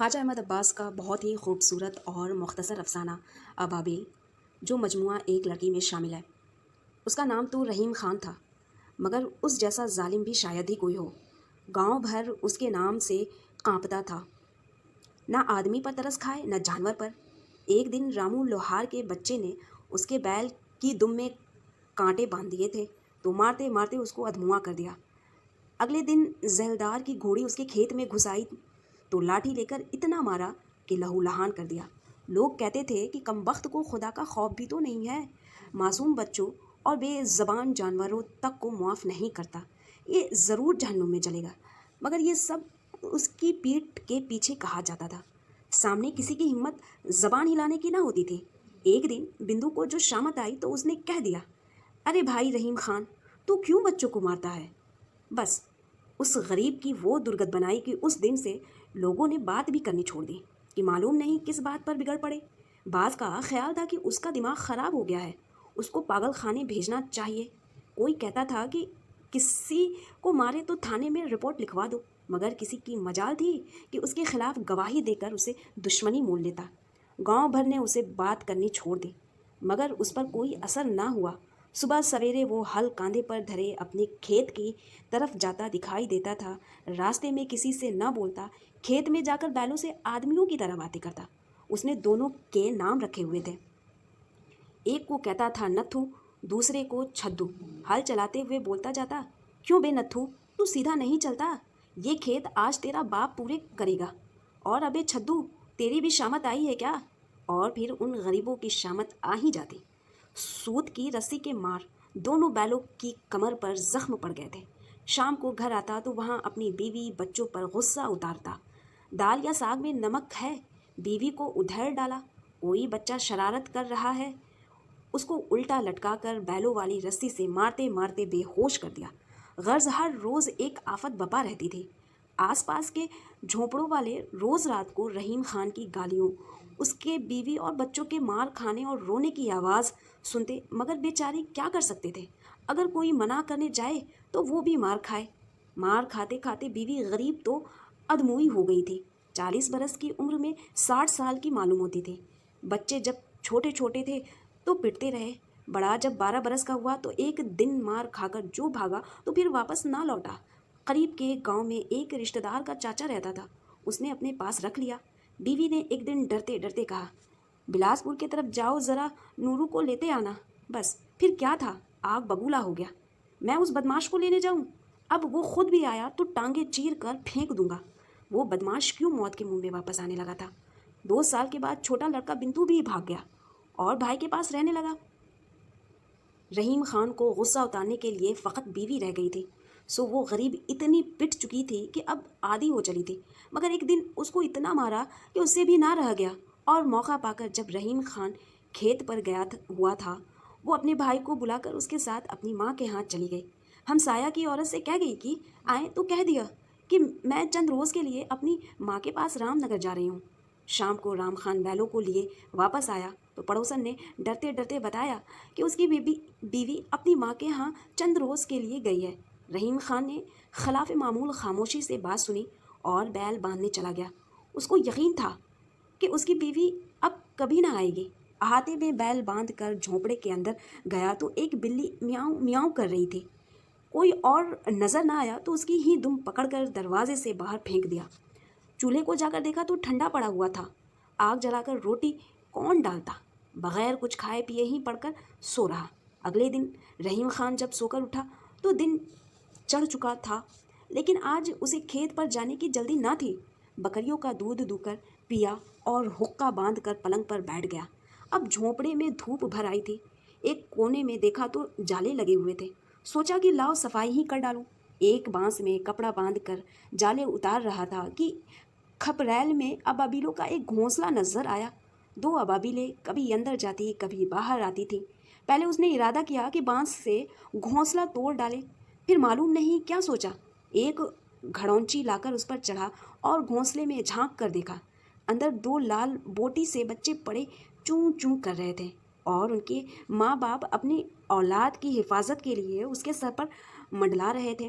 خواجہ احمد عباس کا بہت ہی خوبصورت اور مختصر افسانہ ابابیل، جو مجموعہ ایک لڑکی میں شامل ہے۔ اس کا نام تو رحیم خان تھا، مگر اس جیسا ظالم بھی شاید ہی کوئی ہو۔ گاؤں بھر اس کے نام سے کانپتا تھا، نہ آدمی پر ترس کھائے نہ جانور پر۔ ایک دن رامو لوہار کے بچے نے اس کے بیل کی دم میں کانٹے باندھ دیے تھے تو مارتے مارتے اس کو ادھموا کر دیا۔ اگلے دن ذیلدار کی گھوڑی اس کے کھیت میں گھس آئی تو لاٹھی لے کر اتنا مارا کہ لہو لہان کر دیا۔ لوگ کہتے تھے کہ کم بخت کو خدا کا خوف بھی تو نہیں ہے، معصوم بچوں اور بے زبان جانوروں تک کو معاف نہیں کرتا، یہ ضرور جہنم میں جلے گا۔ مگر یہ سب اس کی پیٹھ کے پیچھے کہا جاتا تھا، سامنے کسی کی ہمت زبان ہلانے کی نہ ہوتی تھی۔ ایک دن بندو کو جو شامت آئی تو اس نے کہہ دیا، ارے بھائی رحیم خان، تو کیوں بچوں کو مارتا ہے؟ بس اس غریب کی وہ درگت بنائی کہ اس دن سے لوگوں نے بات بھی کرنی چھوڑ دی کہ معلوم نہیں کس بات پر بگڑ پڑے۔ بعض کا خیال تھا کہ اس کا دماغ خراب ہو گیا ہے، اس کو پاگل خانے بھیجنا چاہیے۔ کوئی کہتا تھا کہ کسی کو مارے تو تھانے میں رپورٹ لکھوا دو، مگر کسی کی مجال تھی کہ اس کے خلاف گواہی دے کر اسے دشمنی مول لیتا۔ گاؤں بھر نے اسے بات کرنی چھوڑ دی، مگر اس پر کوئی اثر نہ ہوا۔ صبح سویرے وہ ہل کاندھے پر دھرے اپنے کھیت کی طرف جاتا دکھائی دیتا تھا، راستے میں کسی سے نہ بولتا، کھیت میں جا کر بیلوں سے آدمیوں کی طرح باتیں کرتا۔ اس نے دونوں کے نام رکھے ہوئے تھے، ایک کو کہتا تھا نتھو، دوسرے کو چھدو۔ ہل چلاتے ہوئے بولتا جاتا، کیوں بے نتھو، تو سیدھا نہیں چلتا؟ یہ کھیت آج تیرا باپ پورے کرے گا۔ اور ابے چھدو، تیری بھی شامت آئی ہے کیا؟ اور پھر ان غریبوں کی شامت آ ہی جاتی۔ سوت کی رسی کے مار دونوں بیلوں کی کمر پر زخم پڑ گئے تھے۔ شام کو گھر آتا تو وہاں اپنی بیوی بچوں پر غصہ اتارتا۔ دال یا ساگ میں نمک ہے، بیوی کو ادھیڑ ڈالا۔ کوئی بچہ شرارت کر رہا ہے، اس کو الٹا لٹکا کر بیلوں والی رسی سے مارتے مارتے بے ہوش کر دیا۔ غرض ہر روز ایک آفت بپا رہتی تھی۔ آس پاس کے جھونپڑوں والے روز رات کو رحیم خان کی گالیوں، اس کے بیوی اور بچوں کے مار کھانے اور رونے کی آواز سنتے، مگر بیچارے کیا کر سکتے تھے؟ اگر کوئی منع کرنے جائے تو وہ بھی مار کھائے۔ مار کھاتے کھاتے بیوی غریب تو ادموئی ہو گئی تھی، 40 برس کی عمر میں 60 سال کی معلوم ہوتی تھی۔ بچے جب چھوٹے چھوٹے تھے تو پٹتے رہے، بڑا جب 12 برس کا ہوا تو ایک دن مار کھا کر جو بھاگا تو پھر واپس نہ لوٹا۔ قریب کے گاؤں میں ایک رشتہ دار کا چاچا رہتا تھا، اس نے اپنے پاس رکھ لیا۔ بیوی نے ایک دن ڈرتے ڈرتے کہا، بلاسپور کی طرف جاؤ، ذرا نورو کو لیتے آنا۔ بس پھر کیا تھا، آگ بگولا ہو گیا۔ میں اس بدماش کو لینے جاؤں؟ اب وہ خود بھی آیا تو ٹانگیں چیر کر پھینک دوں گا۔ وہ بدماش کیوں موت کے منہ میں واپس آنے لگا تھا؟ 2 سال کے بعد چھوٹا لڑکا بنتو بھی بھاگ گیا اور بھائی کے پاس رہنے لگا۔ رحیم خان کو غصہ اتارنے کے لیے فقط بیوی رہ گئی تھی، سو وہ غریب اتنی پٹ چکی تھی کہ اب عادی ہو چلی تھی۔ مگر ایک دن اس کو اتنا مارا کہ اس سے بھی نہ رہ گیا، اور موقع پا کر جب رحیم خان کھیت پر گیا ہوا تھا، وہ اپنے بھائی کو بلا کر اس کے ساتھ اپنی ماں کے ہاں چلی گئی۔ ہمسایہ کی عورت سے کہہ گئی کہ آئیں تو کہہ دیا کہ میں چند روز کے لیے اپنی ماں کے پاس رام نگر جا رہی ہوں۔ شام کو رام خان بیلوں کو لیے واپس آیا تو پڑوسن نے ڈرتے ڈرتے بتایا کہ اس کی بیوی اپنی ماں کے ہاں چند روز کے لیے گئی ہے۔ رحیم خان نے خلاف معمول خاموشی سے بات سنی اور بیل باندھنے چلا گیا۔ اس کو یقین تھا کہ اس کی بیوی اب کبھی نہ آئے گی۔ احاطے میں بیل باندھ کر جھونپڑے کے اندر گیا تو ایک بلی میاؤں میاؤں کر رہی تھی۔ کوئی اور نظر نہ آیا تو اس کی ہی دم پکڑ کر دروازے سے باہر پھینک دیا۔ چولہے کو جا کر دیکھا تو ٹھنڈا پڑا ہوا تھا۔ آگ جلا کر روٹی کون ڈالتا؟ بغیر کچھ کھائے پیے ہی پڑ کر سو رہا۔ اگلے دن رحیم خان جب سو کر اٹھا تو دن چڑھ چکا تھا، لیکن آج اسے کھیت پر جانے کی جلدی نہ تھی۔ بکریوں کا دودھ دو کر پیا اور حقہ باندھ کر پلنگ پر بیٹھ گیا۔ اب جھونپڑے میں دھوپ بھر آئی تھی۔ ایک کونے میں دیکھا تو جالے لگے ہوئے تھے، سوچا کہ لاؤ صفائی ہی کر ڈالوں۔ ایک بانس میں کپڑا باندھ کر جالے اتار رہا تھا کہ کھپریل میں ابابیلوں کا ایک گھونسلہ نظر آیا۔ 2 ابابیلیں کبھی اندر جاتی کبھی باہر آتی تھیں۔ پہلے اس نے ارادہ کیا کہ بانس سے گھونسلہ توڑ ڈالے، پھر معلوم نہیں کیا سوچا، ایک گھڑونچی لا کر اس پر چڑھا اور گھونسلے میں جھانک کر دیکھا۔ اندر 2 لال بوٹی سے بچے پڑے چوں چوں کر رہے تھے، اور ان کے ماں باپ اپنی اولاد کی حفاظت کے لیے اس کے سر پر منڈلا رہے تھے۔